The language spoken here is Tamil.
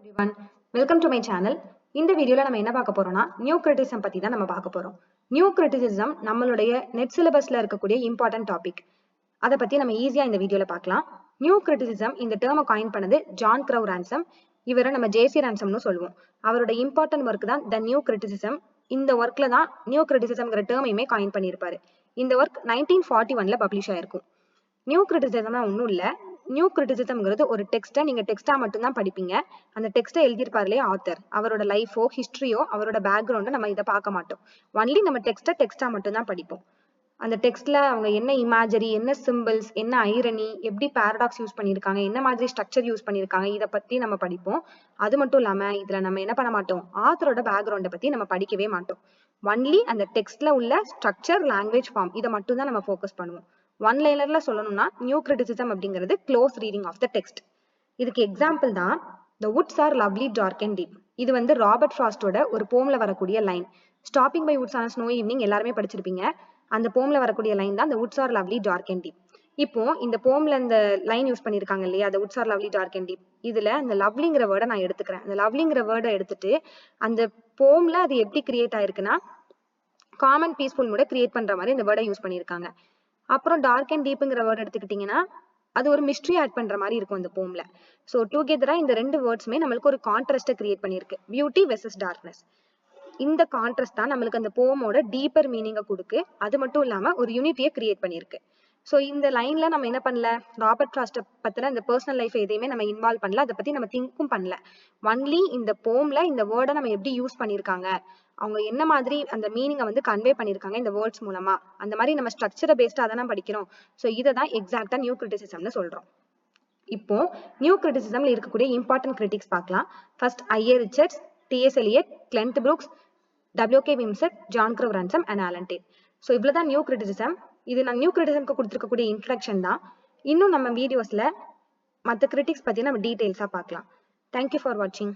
everyone, welcome to my channel. இந்த வீடியோல நம்ம என்ன பார்க்க போறோம்னா நியூ கிரிட்டிசிசம் பத்தி தான் நம்ம பார்க்க போறோம். நியூ கிரிட்டிசிசம் நம்மளுடைய நெட் சிலபஸ்ல இருக்கக்கூடிய இம்பார்ட்டன்ட் டாபிக். அத பத்தி நம்ம ஈஸியா இந்த வீடியோல பார்க்கலாம். நியூ கிரிட்டிசிசம் இந்த டேர்மை காயின் பண்ணது ஜான் கிரவ் ரான்சம். இவரை நம்ம ஜேசி ரான்சம்னு சொல்லுவோம். அவரோட இம்பார்ட்டன்ட் ஒர்க் தான் த நியூ கிரிட்டிசிசம். இந்த ஒர்க்ல தான் நியூ கிரிட்டிசிசம்ங்கிற டேர்மையுமே காயின் பண்ணியிருப்பாரு. இந்த ஒர்க் 1941ல பப்ளிஷ் ஆயிருக்கும். நியூ கிரிட்டிசிசம்னா ஒன்றும் இல்லை. நியூ கிரிட்டிசிசம்ங்கிறது ஒரு டெக்ஸ்ட்டை நீங்க டெக்ஸ்டா மட்டும்தான் படிப்பீங்க. அந்த டெக்ஸ்ட்டை எழுதியிருப்பாருலே ஆத்தர், அவரோட லைஃபோ ஹிஸ்டரியோ அவரோட பேக்ரவுண்டோ நம்ம இதை பார்க்க மாட்டோம். ஒன்லி நம்ம டெக்ஸ்டா மட்டும்தான் படிப்போம். அந்த டெக்ஸ்ட்ல அவங்க என்ன இமேஜரி, என்ன சிம்பிள்ஸ், என்ன ஐரணி, எப்படி பாரடாக்ஸ் யூஸ் பண்ணியிருக்காங்க, என்ன மாதிரி ஸ்ட்ரக்சர் யூஸ் பண்ணியிருக்காங்க, இதை பத்தி நம்ம படிப்போம். அது மட்டும் இல்லாம இதுல நம்ம என்ன பண்ண மாட்டோம், ஆத்தரோட பேக்ரவுண்டை பத்தி நம்ம படிக்கவே மாட்டோம். ஒன்லி அந்த டெக்ஸ்ட்ல உள்ள ஸ்ட்ரக்சர், லாங்குவேஜ், ஃபார்ம் இதை மட்டும் தான் நம்ம ஃபோக்கஸ் பண்ணுவோம். ஒன் லைனர்ல சொல்லணும்னா நியூ கிரிட்டிசிசம் அப்படிங்கிறது close reading of the text. இதுக்கு எக்ஸாம்பிள் தான் the woods are lovely dark and deep. இது வந்து ராபர்ட் ஃப்ராஸ்டோட ஒரு போம்ல வரக்கூடிய line. Stopping by woods on snow evening எல்லாருமே படிச்சிருப்பீங்க. அந்த போம்ல வரக்கூடிய லைன் தான் the woods are lovely dark and deep. இப்போ இந்த போம்ல இந்த லைன் யூஸ் பண்ணிருக்காங்க இல்லையா, the woods are lovely dark and deep. இதுல அந்த லவ்லிங்கிற வேர்டை நான் எடுத்துக்கிறேன். அந்த லவ்லிங்கிற வேர்டை எடுத்துட்டு அந்த போம்ல அது எப்படி கிரியேட் ஆயிருக்குன்னா காமன் பீஸ்ஃபுல் மூட கிரியேட் பண்ற மாதிரி இந்த வேர்டை யூஸ் பண்ணிருக்காங்க. அப்புறம் டார்க் அண்ட் டீப்ங்கிற வேர்ட் எடுத்துக்கிட்டீங்கன்னா அது ஒரு மிஸ்ட்ரி ஆட் பண்ற மாதிரி இருக்கும் அந்த போம்ல. ஸோ டுகெதரா இந்த ரெண்டு வேர்ட்ஸுமே நம்மளுக்கு ஒரு கான்ட்ராஸ்டை கிரியேட் பண்ணிருக்கு, பியூட்டி வெர்சஸ் டார்க்னஸ். இந்த கான்ட்ராஸ்ட் தான் நம்மளுக்கு அந்த போமோட டீப்பர் மீனிங்கை கொடுக்கு. அது மட்டும் இல்லாம ஒரு யூனிட்டியை கிரியேட் பண்ணிருக்கு. ஸோ இந்த லைன்ல நம்ம என்ன பண்ணல, ராபர்ட் ஃப்ராஸ்ட் பத்தின இந்த பர்சனல் லைஃப் எதையுமே நம்ம இன்வால்வ் பண்ணல, அதை பத்தி நம்ம திங்க்கும் பண்ணல. ஒன்லி இந்த போம்ல இந்த வேர்டை நம்ம எப்படி யூஸ் பண்ணிருக்காங்க, அவங்க என்ன மாதிரி அந்த மீனிங்கை வந்து கன்வே பண்ணிருக்காங்க இந்த வேர்ட்ஸ் மூலமா, அந்த மாதிரி நம்ம ஸ்ட்ரக்சரை பேஸ்டா தான் படிக்கிறோம். ஸோ இதை தான் எக்ஸாக்டா நியூ கிரிட்டிசிசம்னு சொல்றோம். இப்போ நியூ கிரிட்டிசிசம்ல இருக்கக்கூடிய இம்பார்ட்டன்ட் கிரிட்டிக்ஸ் பார்க்கலாம். First IA Richards, TS Eliot, Cleanth Brooks, WK Wimsatt, John Crowe Ransom and Allen Tate. So இவ்வளவுதான் நியூ கிரிட்டிசிசம். இது நான் நியூ கிரிட்டிசிசம்க்கு கொடுத்துருக்கக்கூடிய இன்ட்ரடக்ஷன் தான். இன்னும் நம்ம வீடியோஸ்ல மற்ற கிரிட்டிக்ஸ் பத்தி நம்ம டீடைல்ஸா பார்க்கலாம். தேங்க்யூ ஃபார் வாட்சிங்.